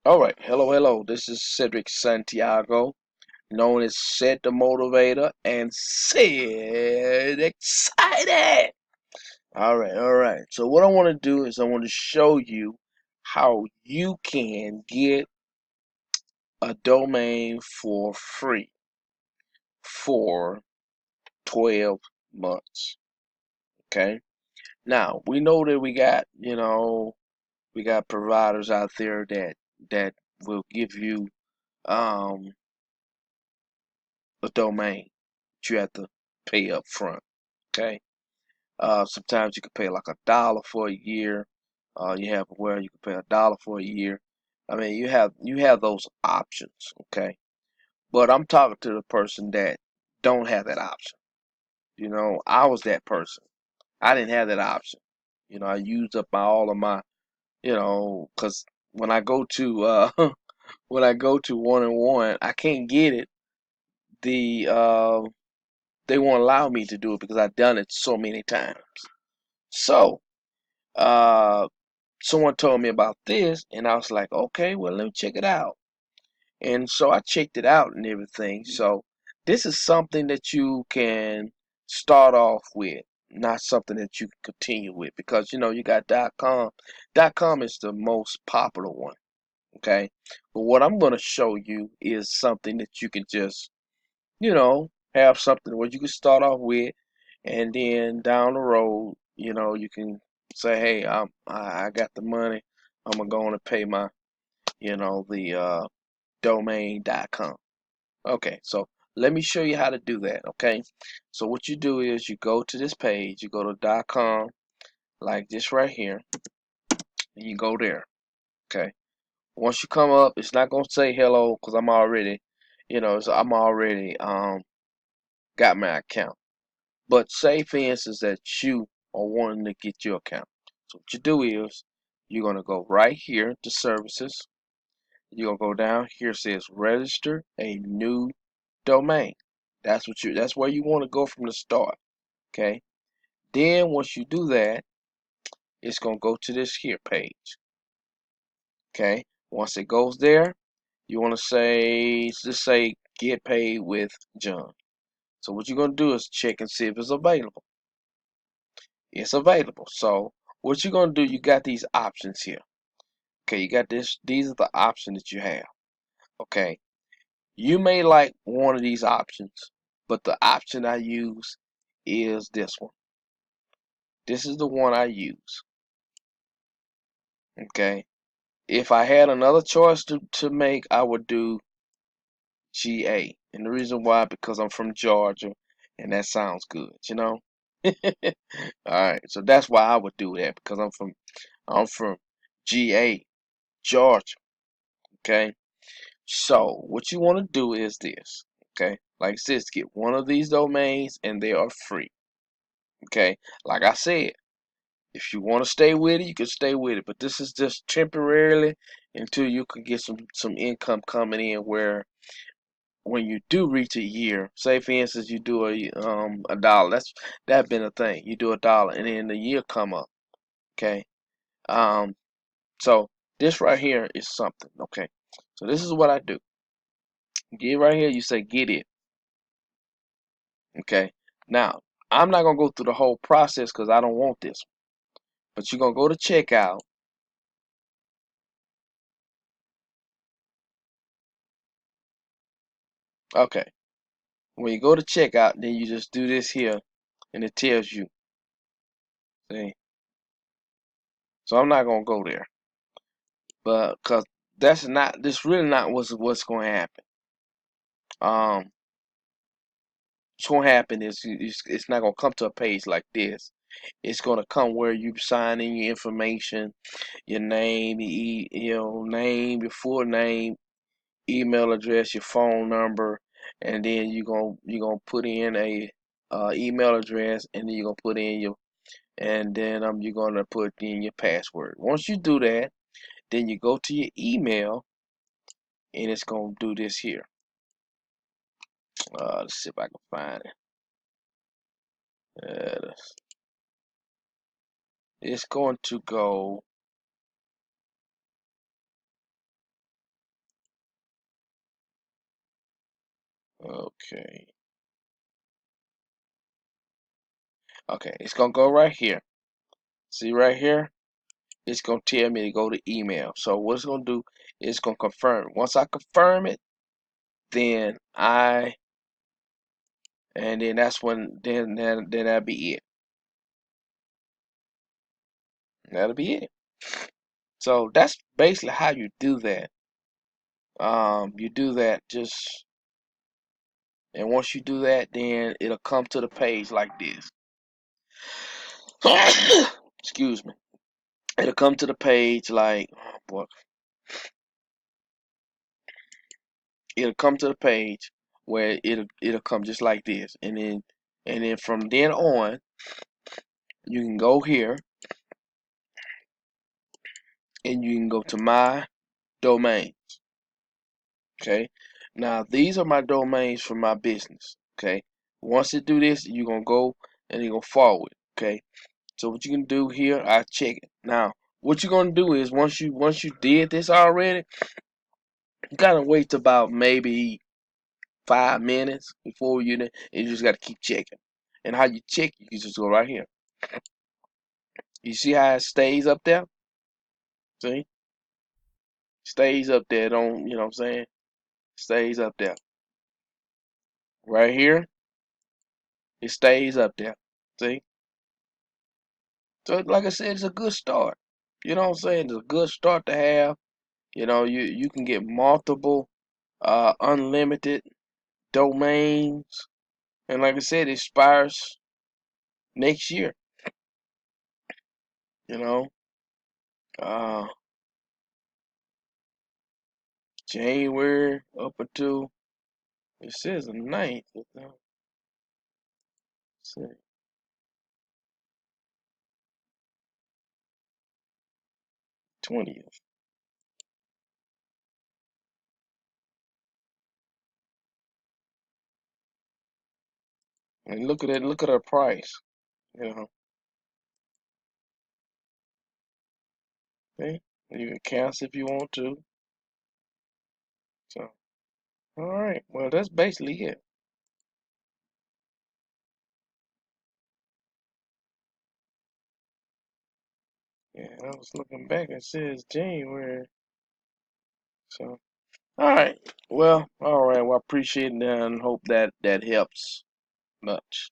All right, hello. This is Cedric Santiago, known as Said the Motivator and Said Excited. All right. So what I want to do is I want to show you how you can get a domain for free for 12 months. Okay. Now we know that we got providers out there that will give you um a domain. You have to pay up front. Okay. Sometimes you can pay like $1 for a year. You have where you can pay $1 for a year. I mean, you have those options. Okay. But I'm talking to the person that don't have that option. I was that person. I didn't have that option. I used up all of my, because when I go to when I go to one and one, I can't get it. The they won't allow me to do it because I've done it so many times. So, uh, someone told me about this, and I was like, okay, well, let me check it out. And so I checked it out and everything. So, this is something that you can start off with, not something that you can continue with because you got .com. .com is the most popular one, okay? But what I'm going to show you is something that you can just have something where you can start off with, and then down the road, you can say, hey, I got the money. I'm gonna go on and pay my, the domain.com. Okay, so let me show you how to do that. Okay, so what you do is you go to this page, you go to .com like this right here, and you go there. Okay, once you come up, it's not gonna say hello because I'm already, I'm already got my account. But say, for instance, that you are wanting to get your account. So what you do is you're gonna go right here to services. You're gonna go down here. It says register a new domain. That's where you want to go from the start. Okay. Then once you do that, it's gonna go to this here page. Okay. Once it goes there, you want to just say get paid with John. So what you're gonna do is check and see if it's available. It's available. So what you're gonna do, you got these options here. Okay, you got this. These are the options that you have. Okay, you may like one of these options, but the option I use is this one. This is the one I use. Okay, if I had another choice to make, I would do GA, and the reason why because I'm from Georgia, and that sounds good. All right, so that's why I would do that because I'm from GA, Georgia. Okay. So what you want to do is this. Okay. Like I said, get one of these domains and they are free. Okay. Like I said, if you want to stay with it, you can stay with it. But this is just temporarily until you can get some income coming in where when you do reach a year, say for instance you do a dollar. That's been a thing. You do $1 and then the year come up. Okay. Um so this right here is something. Okay. So this is what I do. Get right here, you say get it. Okay. Now, I'm not gonna go through the whole process because I don't want this. But you're gonna go to checkout. Okay. When you go to checkout, then you just do this here, and it tells you. See. So I'm not gonna go there, but because this really not what's gonna happen. Um, what's gonna happen is it's not gonna come to a page like this. It's gonna come where you sign in your information, your name, name, your full name, email address, your phone number, and then you're gonna put in a email address, and then you're gonna put in your and then you're gonna put in your password. Once you do that, then you go to your email, and it's gonna do this here. Let's see if I can find it. Uh, it's going to go Okay. Okay, it's gonna go right here. See right here? It's gonna tell me to go to email. So what it's gonna do, it's gonna confirm. Once I confirm it, then and then that's when then that'll be it. That'll be it. So that's basically how you do that. You do that just, and once you do that, then it'll come to the page like this. Excuse me. It'll come to the page like, oh boy, it'll come to the page where it'll come just like this, and then from then on, you can go here and you can go to my domain. Okay. Now these are my domains for my business. Okay. Once you do this, you're gonna go and you're gonna forward. Okay. So what you can do here, I check it. Now, what you're gonna do is once you did this already, you gotta wait about maybe 5 minutes before you just gotta keep checking. And how you check, you can just go right here. You see how it stays up there? See? Stays up there, don't you know what I'm saying? Stays up there. Right here, it stays up there. See? So like I said, it's a good start. You know what I'm saying? It's a good start to have. You can get multiple unlimited domains. And like I said, it expires next year. You know, uh, January up until it says the 9th. Let's see, 20th. And look at it. Look at our price. You know, okay? You can cancel if you want to. So, all right. Well, that's basically it. Yeah, I was looking back. It says January. So, all right. Well, all right. Well, I appreciate it and hope that helps much.